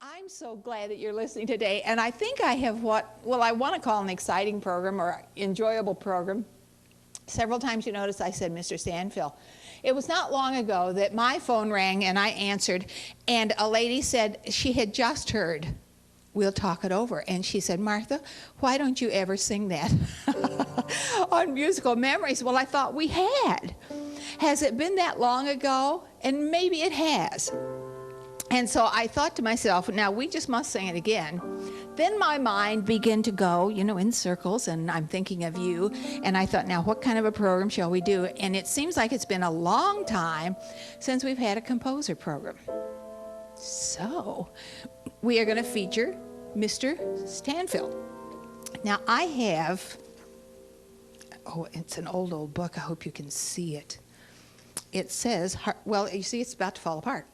I'm so glad that you're listening today, and I think I have I want to call an exciting program or enjoyable program. Several times you notice I said Mr. Stamphil. It was not long ago that my phone rang and I answered, and a lady said she had just heard We'll Talk It Over, and she said, Martha, why don't you ever sing that on Musical Memories? Well, I thought we had. Has it been that long ago? And maybe it has. And so I thought to myself, now we just must sing it again. Then my mind began to go, in circles, and I'm thinking of you. And I thought, now what kind of a program shall we do? And it seems like it's been a long time since we've had a composer program. So we are going to feature Mr. Stamphil. Now I have, it's an old book. I hope you can see it. It says, you see it's about to fall apart.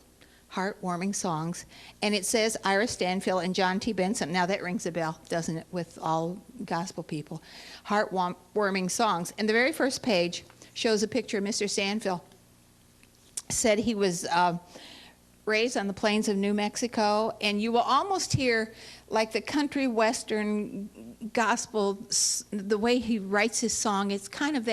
Heartwarming Songs, and it says Ira Stamphil and John T. Benson. Now that rings a bell, doesn't it, with all gospel people? Heartwarming Songs. And the very first page shows a picture of Mr. Stamphil. Said he was raised on the plains of New Mexico, and you will almost hear like the country western gospel, the way he writes his song. It's kind of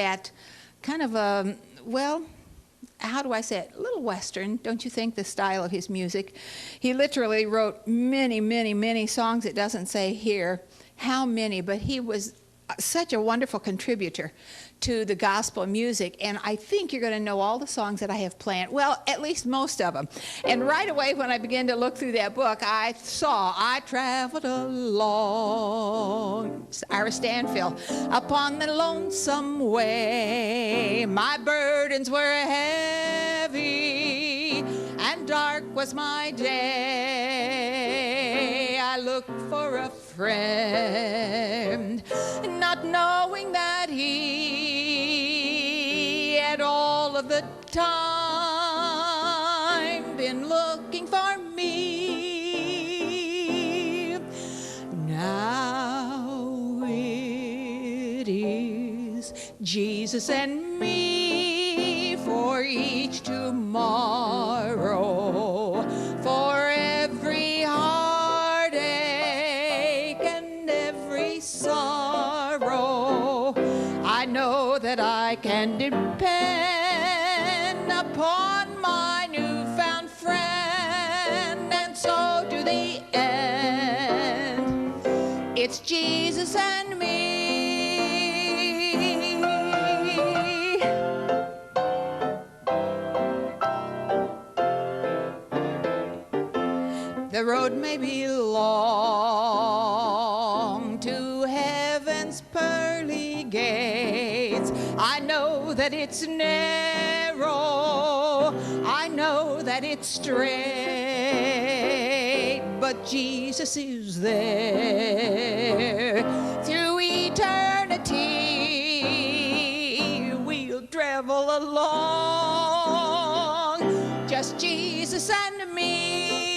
how do I say it? A little Western, don't you think, the style of his music? He literally wrote many, many, many songs. It doesn't say here how many, but he was such a wonderful contributor to the gospel music, and I think you're going to know all the songs that I have planned. Well, at least most of them. And right away when I began to look through that book, I traveled along, Ira Stamphil, upon the lonesome way. My burdens were heavy, and dark was my day. I looked for a friend, not knowing that he had all of the time been looking for me. Now it is Jesus and me for each tomorrow, for every heartache and every sorrow. I know that I can depend upon my newfound friend, and so to the end, it's Jesus and me. The road may be long to heaven's pearly gates. I know that it's narrow, I know that it's straight, but Jesus is there. Through eternity we'll travel along, just Jesus and me.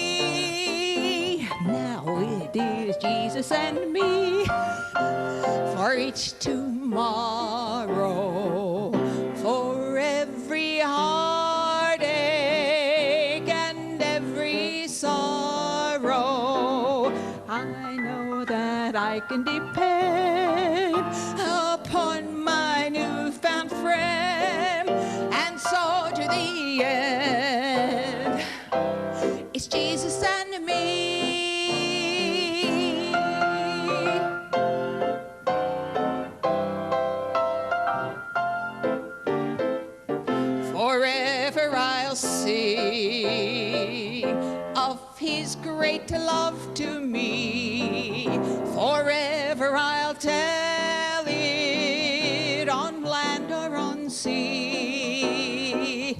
Now it is Jesus and me for each tomorrow, for every heartache and every sorrow. I know that I can depend upon my newfound friend, and so to the end, it's Jesus and me. Forever I'll sing of his great love to me. Forever I'll tell it on land or on sea.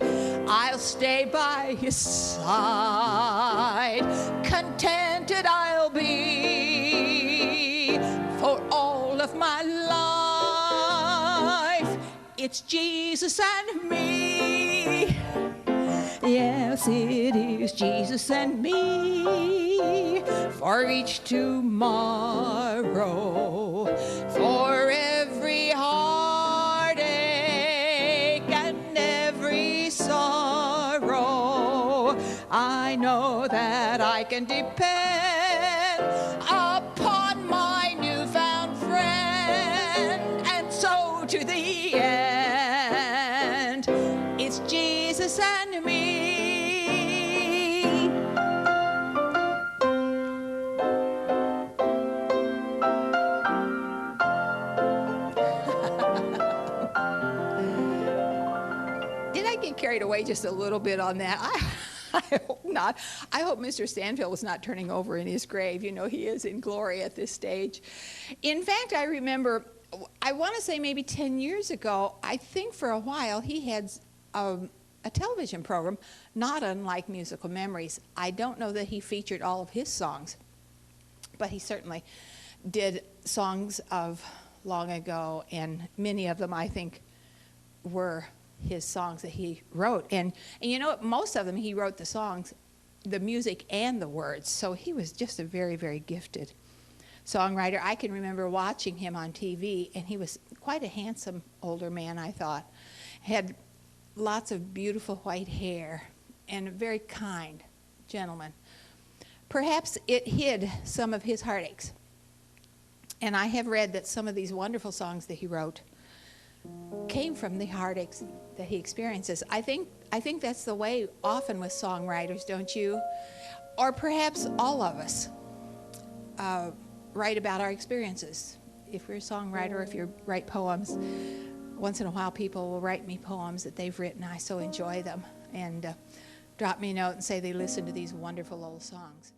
I'll stay by his side, contented I'll be for all of my life. It's Jesus and me. Yes, it is Jesus and me for each tomorrow, for every heartache and every sorrow. I know that I can depend upon my newfound friend. And so to the end, it's Jesus and me. Did I get carried away just a little bit on that? I hope not. I hope Mr. Stamphil was not turning over in his grave. You know, he is in glory at this stage. In fact, I remember, I want to say maybe 10 years ago, I think for a while he had a television program, not unlike Musical Memories. I don't know that he featured all of his songs, but he certainly did songs of long ago, and many of them, I think, were his songs that he wrote. And you know what? Most of them, he wrote the songs, the music and the words. So he was just a very, very gifted songwriter. I can remember watching him on TV, and he was quite a handsome older man, I thought. Had lots of beautiful white hair and a very kind gentleman. Perhaps it hid some of his heartaches. And I have read that some of these wonderful songs that he wrote came from the heartaches that he experiences. I think that's the way often with songwriters, don't you? Or perhaps all of us write about our experiences. If you're a songwriter, if you write poems, once in a while people will write me poems that they've written. I so enjoy them, and drop me a note and say they listen to these wonderful old songs.